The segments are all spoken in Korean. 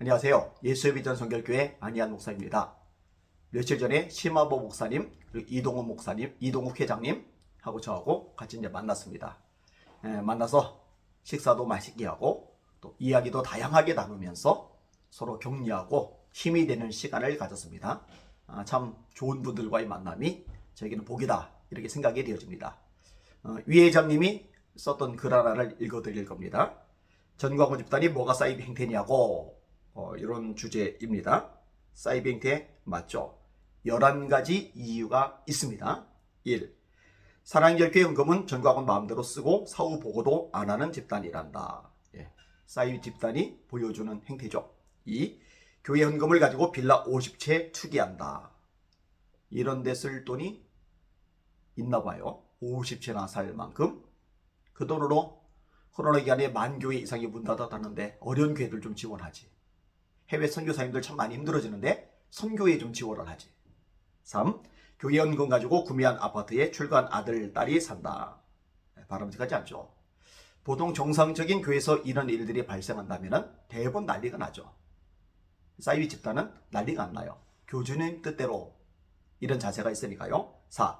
안녕하세요. 예수의 비전 선결교회 안희한 목사입니다. 며칠 전에 심화보 목사님, 그리고 이동욱 목사님, 이동욱 회장님 하고 저하고 같이 이제 만났습니다. 만나서 식사도 맛있게 하고 또 이야기도 다양하게 나누면서 서로 격려하고 힘이 되는 시간을 가졌습니다. 참 좋은 분들과의 만남이 저에게는 복이다 이렇게 생각이 되어집니다. 위 회장님이 썼던 글 하나를 읽어드릴 겁니다. 전광훈 집단이 뭐가 사이비 행태냐고 이런 주제입니다. 사이비 행태 맞죠? 11가지 이유가 있습니다. 1. 사랑결교회 헌금은 전광훈 마음대로 쓰고 사후 보고도 안 하는 집단이란다. 사이비 집단이 보여주는 행태죠. 2. 교회 헌금을 가지고 빌라 50채 투기한다. 이런 데 쓸 돈이 있나 봐요. 50채나 살 만큼. 그 돈으로 코로나 기간에 10,000교회 이상이 문 닫았다는데 어려운 교회들 좀 지원하지. 해외 선교사님들 참 많이 힘들어지는데 선교에 좀 지원을 하지. 3. 교회 헌금 가지고 구매한 아파트에 출가한 아들, 딸이 산다. 바람직하지 않죠. 보통 정상적인 교회에서 이런 일들이 발생한다면 대부분 난리가 나죠. 사이비 집단은 난리가 안 나요. 교주님 뜻대로 이런 자세가 있으니까요. 4.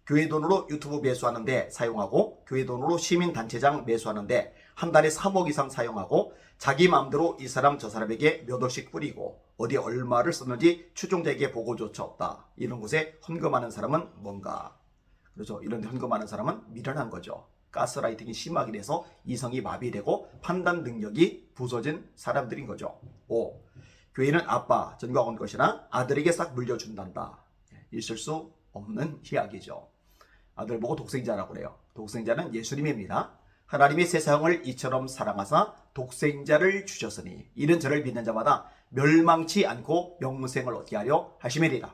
교회 돈으로 유튜브 매수하는데 사용하고 교회 돈으로 시민단체장 매수하는데 한 달에 3억 이상 사용하고 자기 마음대로 이 사람 저 사람에게 몇 억씩 뿌리고 어디에 얼마를 썼는지 추종자에게 보고조차 없다. 이런 곳에 헌금하는 사람은 뭔가? 그렇죠. 이런 데 헌금하는 사람은 미련한 거죠. 가스라이팅이 심하게 돼서 이성이 마비되고 판단 능력이 부서진 사람들인 거죠. 5. 교회는 아빠 전광훈 것이나 아들에게 싹 물려준단다. 있을 수 없는 이야기죠. 아들 보고 독생자라고 그래요. 독생자는 예수님입니다. 하나님이 세상을 이처럼 사랑하사 독생자를 주셨으니 이는 저를 믿는 자마다 멸망치 않고 영생을 얻게 하려 하심이리라.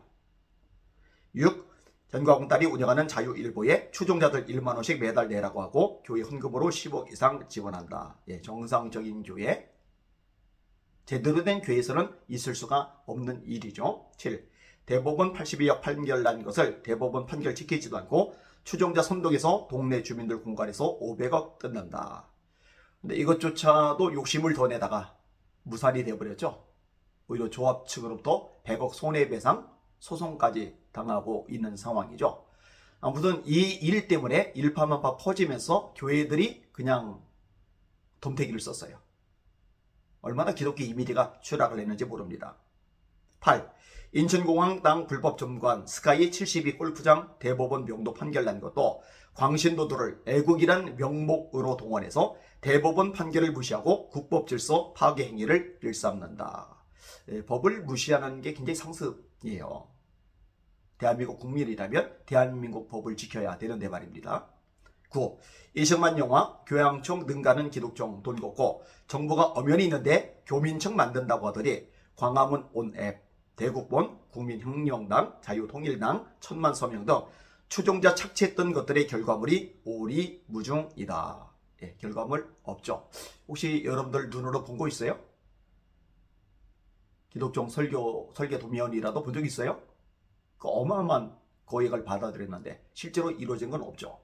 6. 전광훈 딸이 운영하는 자유일보에 추종자들 1만 원씩 매달 내라고 하고 교회 헌금으로 10억 이상 지원한다. 정상적인 교회, 제대로 된 교회에서는 있을 수가 없는 일이죠. 7. 대법원 82억 판결 난 것을 대법원 판결 지키지도 않고 추종자 선동해서 동네 주민들 공간에서 500억 뜯는다. 근데 이것조차도 욕심을 더 내다가 무산이 되어버렸죠. 오히려 조합 측으로부터 100억 손해배상 소송까지 당하고 있는 상황이죠. 아무튼 이 일 때문에 일파만파 퍼지면서 교회들이 그냥 덤태기를 썼어요. 얼마나 기독교 이미지가 추락을 했는지 모릅니다. 8. 인천공항 땅 불법 점관 스카이 72 골프장 대법원 명도 판결 난 것도 광신도들을 애국이란 명목으로 동원해서 대법원 판결을 무시하고 국법 질서 파괴 행위를 일삼는다. 법을 무시하는 게 굉장히 상습이에요. 대한민국 국민이라면 대한민국 법을 지켜야 되는데 말입니다. 9. 이승만 영화 교양청 능가는 기독청 돈 걷고 정부가 엄연히 있는데 교민청 만든다고 하더니 광화문 온앱 대국본, 국민혁명당, 자유통일당, 천만서명 등 추종자 착취했던 것들의 결과물이 오리무중이다. 결과물 없죠. 혹시 여러분들 눈으로 본 거 있어요? 기독종 설계 도면이라도 본 적 있어요? 그 어마어마한 거액을 받아들였는데 실제로 이루어진 건 없죠.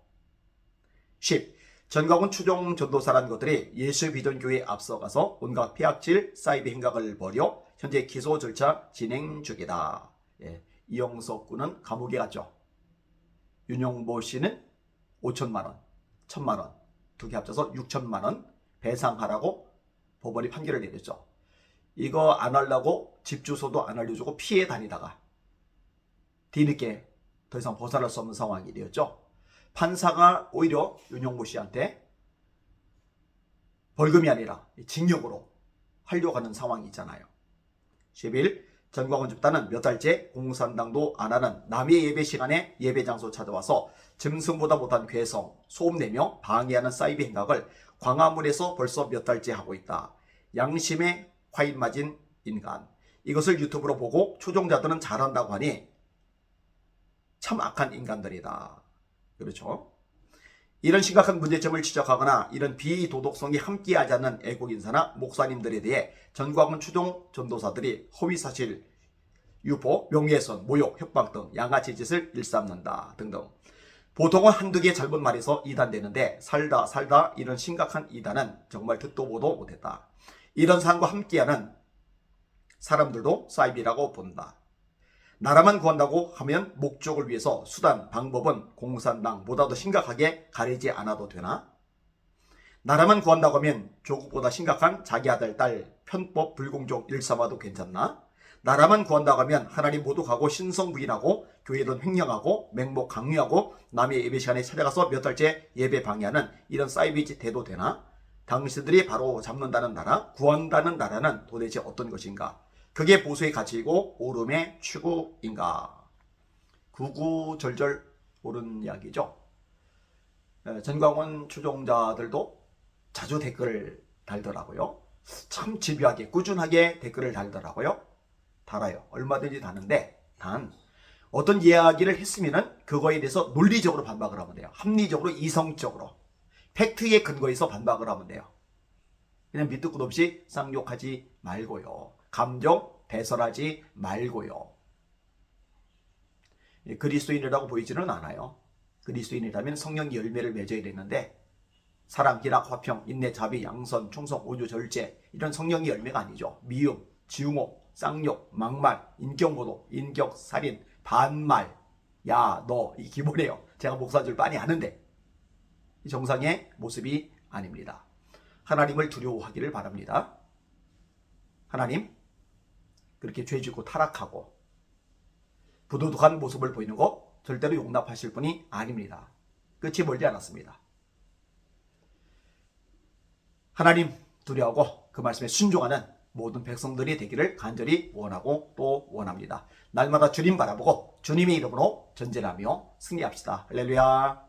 10. 전광훈 추종 전도사라는 것들이 예수 비전교회에 앞서가서 온갖 폐악질 사이비 행각을 벌여 현재 기소 절차 진행 중이다. 이영석 군은 감옥에 갔죠. 윤용보 씨는 5천만 원, 1천만 원, 두 개 합쳐서 6천만 원 배상하라고 법원이 판결을 내렸죠. 이거 안 하려고 집 주소도 안 알려주고 피해 다니다가 뒤늦게 더 이상 벗어날 수 없는 상황이 되었죠. 판사가 오히려 윤용보 씨한테 벌금이 아니라 징역으로 하려고 하는 상황이 있잖아요. 11. 전광훈 집단은 몇 달째 공산당도 안 하는 남의 예배 시간에 예배 장소 찾아와서 짐승보다 못한 괴성, 소음내며 방해하는 사이비 행각을 광화문에서 벌써 몇 달째 하고 있다. 양심에 과일 맞은 인간. 이것을 유튜브로 보고 추종자들은 잘한다고 하니 참 악한 인간들이다. 그렇죠? 이런 심각한 문제점을 지적하거나 이런 비도덕성이 함께하지 않는 애국인사나 목사님들에 대해 전광훈 추종 전도사들이 허위사실 유포, 명예훼손, 모욕, 협박 등 양아치 짓을 일삼는다 등등. 보통은 한두 개 잘못 말해서 이단되는데 살다 이런 심각한 이단은 정말 듣도 보도 못했다. 이런 사람과 함께하는 사람들도 사이비라고 본다. 나라만 구한다고 하면 목적을 위해서 수단, 방법은 공산당보다도 심각하게 가리지 않아도 되나? 나라만 구한다고 하면 조국보다 심각한 자기 아들, 딸, 편법, 불공정 일삼아도 괜찮나? 나라만 구한다고 하면 하나님 모두 가고 신성 부인하고 교회돈 횡령하고 맹목 강요하고 남의 예배 시간에 찾아가서 몇 달째 예배 방해하는 이런 사이비짓 해도 되나? 당신들이 바로 잡는다는 나라, 구한다는 나라는 도대체 어떤 것인가? 그게 보수의 가치이고 오름의 추구인가? 구구절절 옳은 이야기죠. 전광훈 추종자들도 자주 댓글을 달더라고요. 참 집요하게 꾸준하게 댓글을 달더라고요. 달아요. 얼마든지 다는데 단 어떤 이야기를 했으면 그거에 대해서 논리적으로 반박을 하면 돼요. 합리적으로 이성적으로 팩트에 근거해서 반박을 하면 돼요. 그냥 밑도 끝 없이 쌍욕하지 말고요. 감정 배설하지 말고요. 그리스도인이라고 보이지는 않아요. 그리스도인이라면 성령 열매를 맺어야 되는데 사랑, 희락, 화평, 인내, 자비, 양선, 충성, 오주, 절제 이런 성령의 열매가 아니죠. 미움, 증오, 쌍욕, 막말, 인격모독, 인격, 살인, 반말, 야, 너, 이 기본이에요. 제가 목사인 줄 빤히 아는데 이 정상의 모습이 아닙니다. 하나님을 두려워하기를 바랍니다. 하나님, 그렇게 죄짓고 타락하고 부도덕한 모습을 보이는 거 절대로 용납하실 분이 아닙니다. 끝이 멀지 않았습니다. 하나님 두려워하고 그 말씀에 순종하는 모든 백성들이 되기를 간절히 원하고 또 원합니다. 날마다 주님 바라보고 주님의 이름으로 전진하며 승리합시다. 할렐루야.